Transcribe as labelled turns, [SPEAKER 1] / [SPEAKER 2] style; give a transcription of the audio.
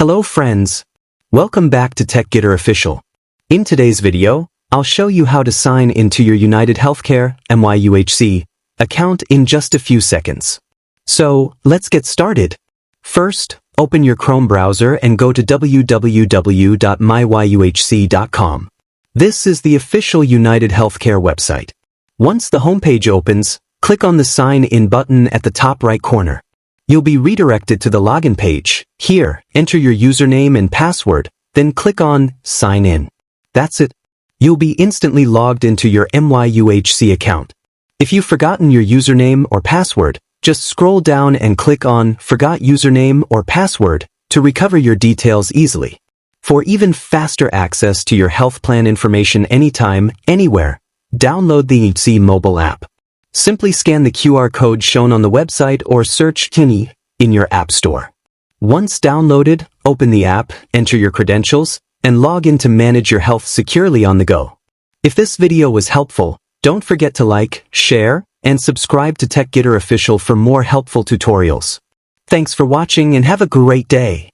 [SPEAKER 1] Hello friends! Welcome back to TechGetter Official. In today's video, I'll show you how to sign into your UnitedHealthcare MYUHC account in just a few seconds. So, let's get started. First, open your Chrome browser and go to www.myuhc.com. This is the official UnitedHealthcare website. Once the homepage opens, click on the Sign In button at the top right corner. You'll be redirected to the login page. Here, enter your username and password, then click on Sign In. That's it. You'll be instantly logged into your MYUHC account. If you've forgotten your username or password, just scroll down and click on Forgot Username or Password to recover your details easily. For even faster access to your health plan information anytime, anywhere, download the MYUHC mobile app. Simply scan the QR code shown on the website or search Kini in your app store. Once downloaded, open the app, enter your credentials, and log in to manage your health securely on the go. If this video was helpful, don't forget to like, share, and subscribe to TechGetter Official for more helpful tutorials. Thanks for watching and have a great day.